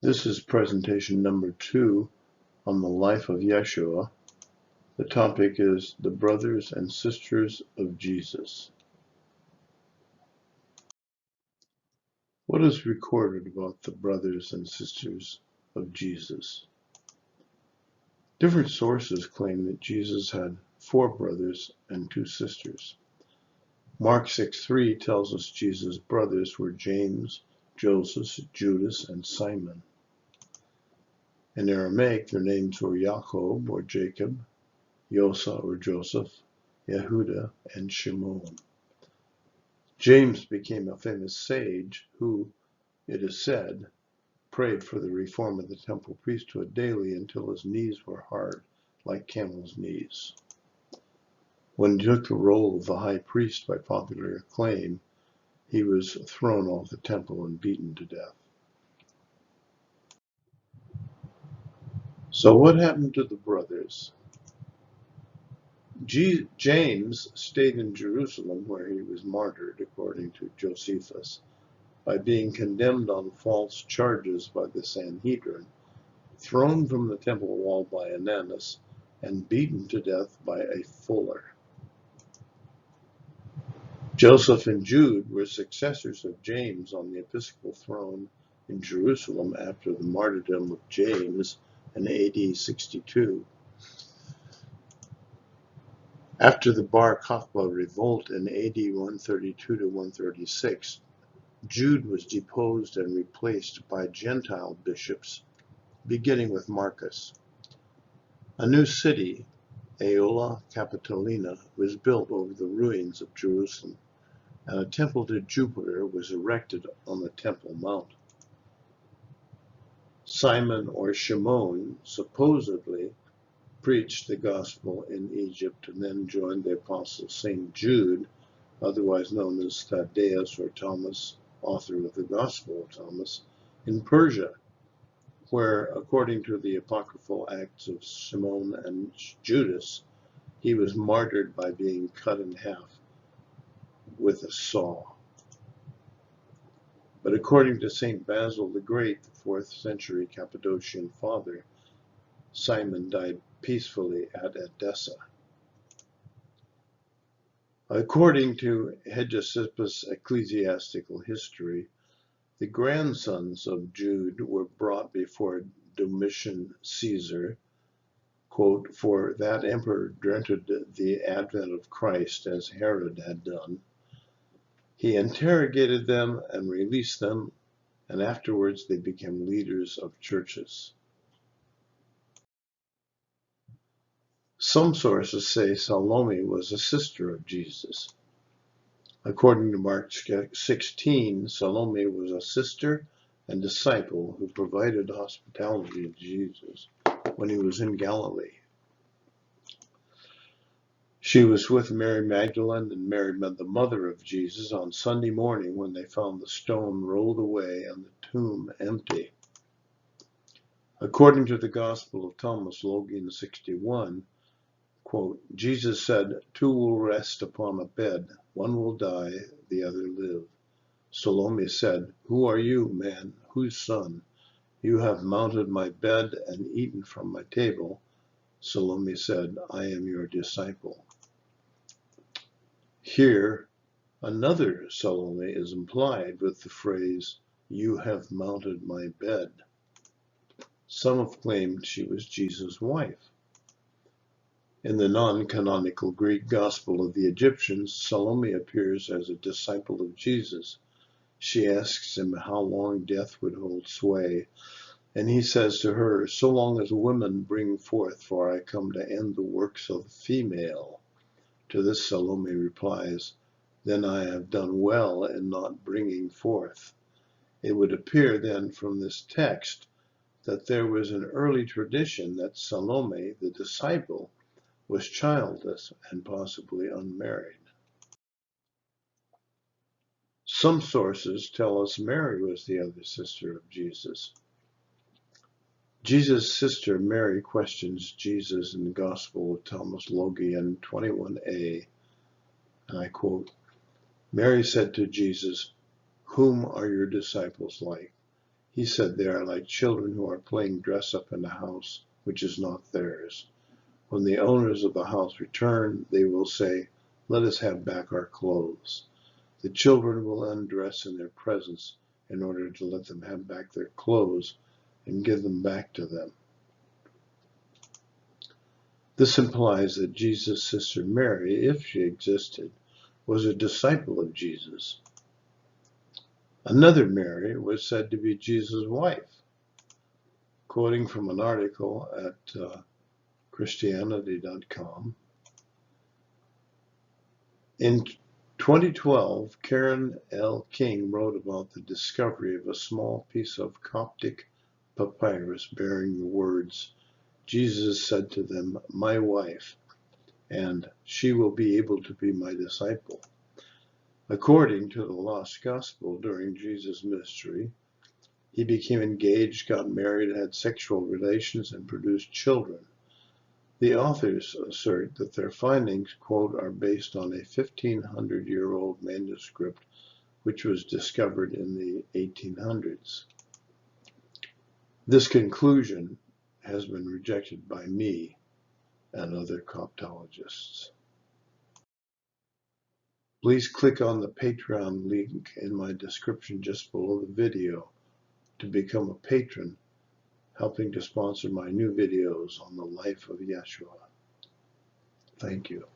This is presentation number 2 on the life of Yeshua. The topic is the brothers and sisters of Jesus. What is recorded about the brothers and sisters of Jesus? Different sources claim that Jesus had 4 brothers and 2 sisters. Mark 6:3 tells us Jesus' brothers were James, Joseph, Judas, and Simon. In Aramaic, their names were Jacob or Jacob, Yosa or Joseph, Yehuda, and Shimon. James became a famous sage who, it is said, prayed for the reform of the temple priesthood daily until his knees were hard, like camels' knees. When he took the role of the high priest by popular acclaim, he was thrown off the temple and beaten to death. So what happened to the brothers? James stayed in Jerusalem, where he was martyred, according to Josephus, by being condemned on false charges by the Sanhedrin, thrown from the temple wall by Ananus, and beaten to death by a fuller. Joseph and Jude were successors of James on the episcopal throne in Jerusalem after the martyrdom of James in AD 62. After the Bar Kokhba revolt in AD 132 to 136, Jude was deposed and replaced by Gentile bishops, beginning with Marcus. A new city, Aelia Capitolina, was built over the ruins of Jerusalem, and a temple to Jupiter was erected on the Temple Mount. Simon or Shimon supposedly preached the gospel in Egypt and then joined the apostle St. Jude, otherwise known as Thaddeus or Thomas, author of the Gospel of Thomas, in Persia, where, according to the apocryphal Acts of Simon and Judas, he was martyred by being cut in half with a saw. But according to St. Basil the Great, the 4th century Cappadocian father, Simon died peacefully at Edessa. According to Hegesippus' ecclesiastical history, the grandsons of Jude were brought before Domitian Caesar, quote, for that emperor dreaded the advent of Christ as Herod had done. He interrogated them and released them, and afterwards they became leaders of churches. Some sources say Salome was a sister of Jesus. According to Mark 16, Salome was a sister and disciple who provided hospitality to Jesus when he was in Galilee. She was with Mary Magdalene and Mary, the mother of Jesus, on Sunday morning when they found the stone rolled away and the tomb empty. According to the Gospel of Thomas, Logian 61, quote, Jesus said, 2 will rest upon a bed, one will die, the other live. Salome said, who are you, man? Whose son? You have mounted my bed and eaten from my table. Salome said, I am your disciple. Here, another Salome is implied with the phrase, you have mounted my bed. Some have claimed she was Jesus' wife. In the non-canonical Greek Gospel of the Egyptians, Salome appears as a disciple of Jesus. She asks him how long death would hold sway, and he says to her, so long as women bring forth, for I come to end the works of the female. To this Salome replies, then I have done well in not bringing forth. It would appear then from this text that there was an early tradition that Salome, the disciple, was childless and possibly unmarried. Some sources tell us Mary was the other sister of Jesus. Jesus' sister Mary questions Jesus in the Gospel of Thomas Logian 21a, and I quote, Mary said to Jesus, whom are your disciples like? He said they are like children who are playing dress up in a house which is not theirs. When the owners of the house return, they will say, "Let us have back our clothes." The children will undress in their presence in order to let them have back their clothes and give them back to them. This implies that Jesus' sister Mary, if she existed, was a disciple of Jesus. Another Mary was said to be Jesus' wife. Quoting from an article at Christianity.com, in 2012, Karen L. King wrote about the discovery of a small piece of Coptic papyrus bearing the words, "Jesus said to them, 'My wife,' and 'she will be able to be my disciple.'" According to the Lost Gospel, during Jesus' ministry, he became engaged, got married, had sexual relations, and produced children. The authors assert that their findings, quote, are based on a 1,500-year-old manuscript which was discovered in the 1800s. This conclusion has been rejected by me and other Coptologists. Please click on the Patreon link in my description just below the video to become a patron, helping to sponsor my new videos on the life of Yeshua. Thank you.